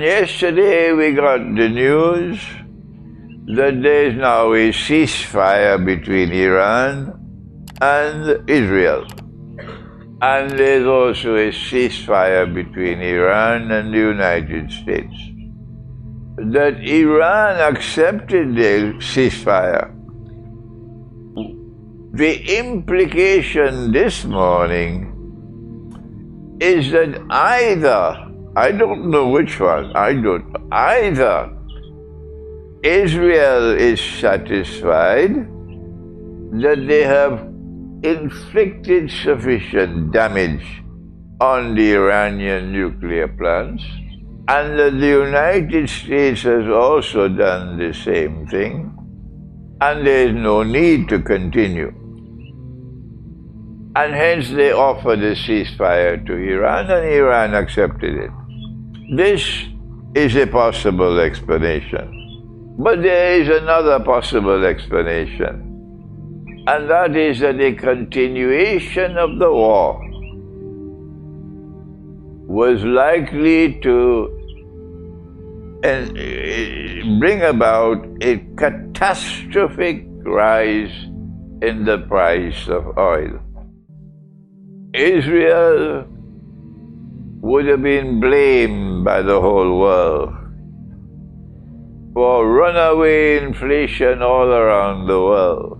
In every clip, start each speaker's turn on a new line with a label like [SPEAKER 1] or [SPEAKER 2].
[SPEAKER 1] Yesterday we got the news that there is now a ceasefire between Iran and Israel. And there's also a ceasefire between Iran and the United States. That Iran accepted the ceasefire. The implication this morning is that I don't know which one, either Israel is satisfied that they have inflicted sufficient damage on the Iranian nuclear plants, and that the United States has also done the same thing, and there is no need to continue. And hence they offered a ceasefire to Iran, and Iran accepted it. This is a possible explanation. But there is another possible explanation, and that is that a continuation of the war was likely to bring about a catastrophic rise in the price of oil. Israel would have been blamed by the whole world for runaway inflation all around the world,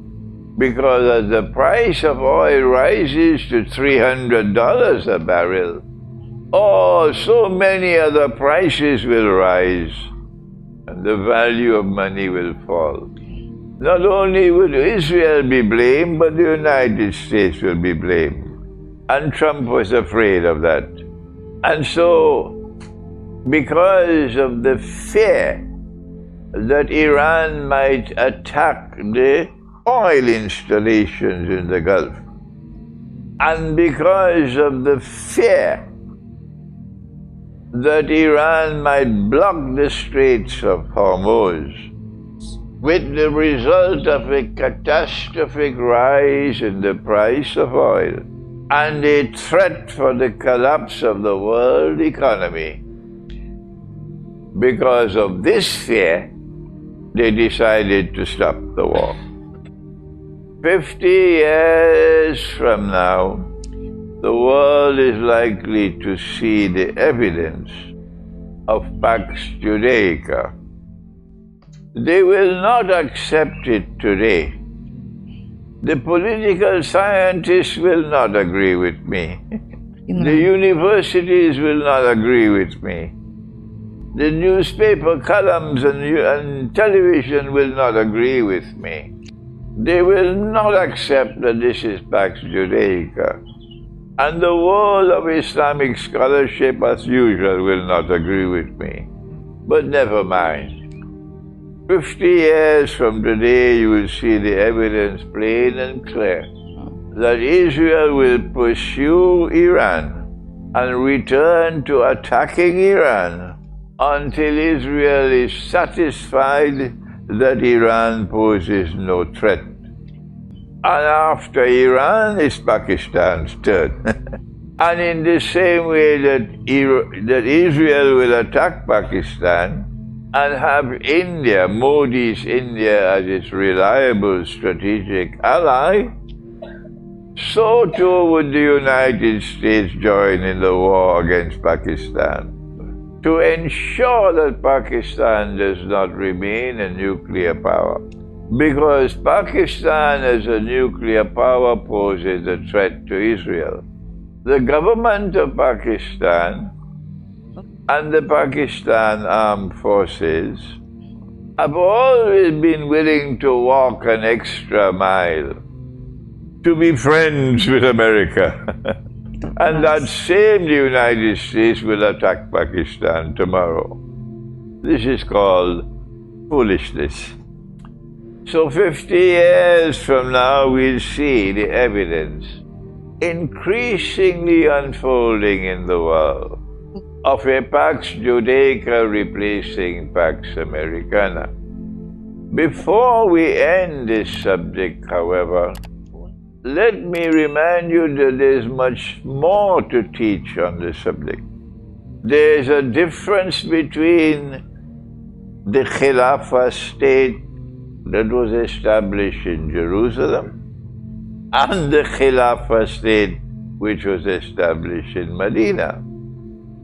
[SPEAKER 1] because as the price of oil rises to $300 a barrel, so many other prices will rise and the value of money will fall. Not only would Israel be blamed, but the United States will be blamed. And Trump was afraid of that. And so, because of the fear that Iran might attack the oil installations in the Gulf, and because of the fear that Iran might block the Straits of Hormuz, with the result of a catastrophic rise in the price of oil and a threat for the collapse of the world economy. Because of this fear, they decided to stop the war. 50 years from now, the world is likely to see the evidence of Pax Judaica. They will not accept it today. The political scientists will not agree with me. The universities will not agree with me. The newspaper columns and television will not agree with me. They will not accept that this is Pax Judaica. And the world of Islamic scholarship, as usual, will not agree with me. But never mind. 50 years from today, you will see the evidence plain and clear that Israel will pursue Iran and return to attacking Iran until Israel is satisfied that Iran poses no threat. And after Iran is Pakistan's turn. And in the same way that Israel will attack Pakistan and have India, Modi's India, as its reliable strategic ally, so too would the United States join in the war against Pakistan to ensure that Pakistan does not remain a nuclear power. Because Pakistan as a nuclear power poses a threat to Israel. The government of Pakistan and the Pakistan armed forces have always been willing to walk an extra mile to be friends with America. And that same United States will attack Pakistan tomorrow. This is called foolishness. So 50 years from now, we'll see the evidence increasingly unfolding in the world of a Pax Judaica replacing Pax Americana. Before we end this subject, however, let me remind you that there's much more to teach on the subject. There is a difference between the Khilafah state that was established in Jerusalem and the Khilafah state which was established in Medina.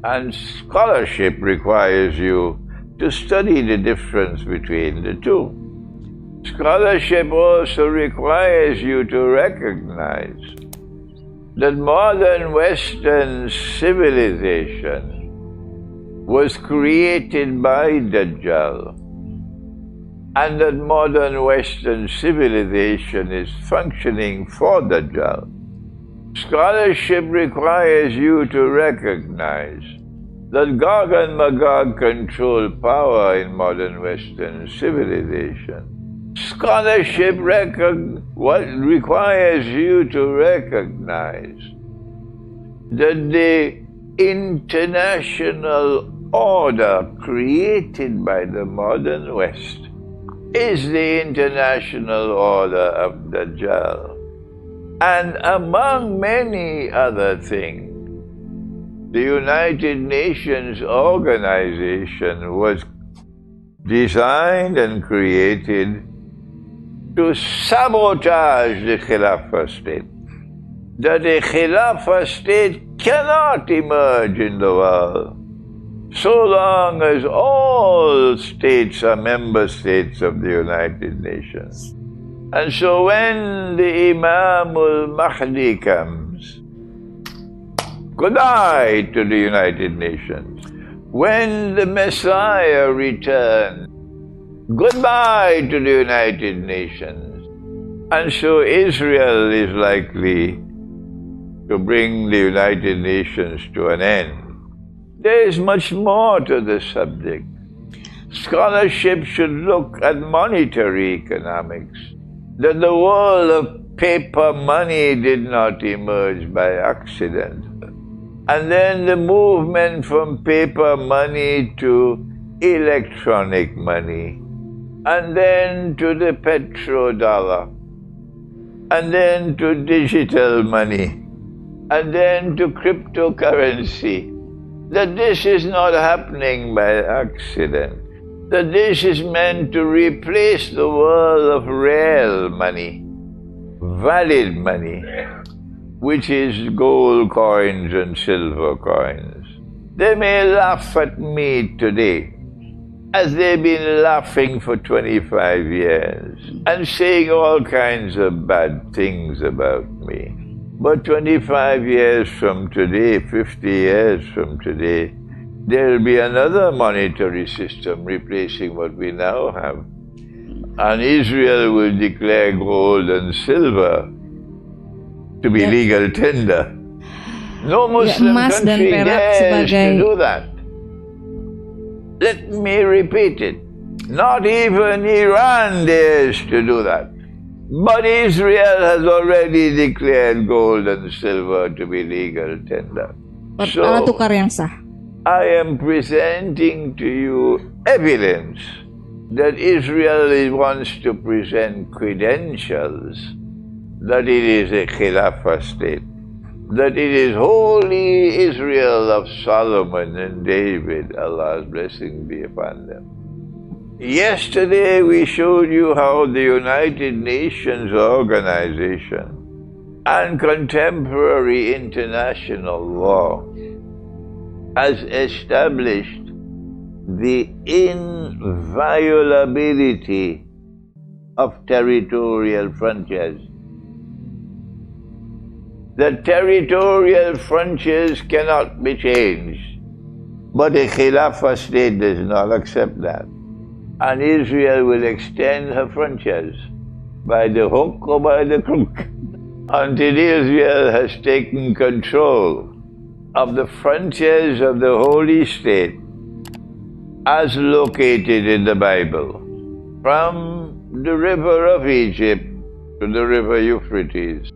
[SPEAKER 1] And scholarship requires you to study the difference between the two. Scholarship also requires you to recognize that modern Western civilization was created by Dajjal, and that modern Western civilization is functioning for Dajjal. Scholarship requires you to recognize that Gog and Magog control power in modern Western civilization. Scholarship requires you to recognize that the international order created by the modern West is the international order of Dajjal. And among many other things, the United Nations organization was designed and created to sabotage the Khilafah state. That the Khilafah state cannot emerge in the world so long as all states are member states of the United Nations. And so when the Imam al-Mahdi comes, goodbye to the United Nations. When the Messiah returns, goodbye to the United Nations. And so Israel is likely to bring the United Nations to an end. There is much more to the subject. Scholarship should look at monetary economics, that the world of paper money did not emerge by accident. And then the movement from paper money to electronic money, and then to the petrodollar, and then to digital money, and then to cryptocurrency, that this is not happening by accident, that this is meant to replace the world of real money, valid money, which is gold coins and silver coins. They may laugh at me today, as they've been laughing for 25 years and saying all kinds of bad things about me. But 25 years from today, 50 years from today, there will be another monetary system replacing what we now have. And Israel will declare gold and silver to be legal tender. No Muslim country dares to do that. Let me repeat it. Not even Iran dares to do that. But Israel has already declared gold and silver to be legal tender. So, I am presenting to you evidence that Israel wants to present credentials that it is a Khilafah state, that it is holy Israel of Solomon and David, Allah's blessing be upon them. Yesterday we showed you how the United Nations organization and contemporary international law has established the inviolability of territorial frontiers. The territorial frontiers cannot be changed, but the Khilafah state does not accept that. And Israel will extend her frontiers by the hook or by the crook until Israel has taken control of the frontiers of the holy state as located in the Bible, from the river of Egypt to the river Euphrates,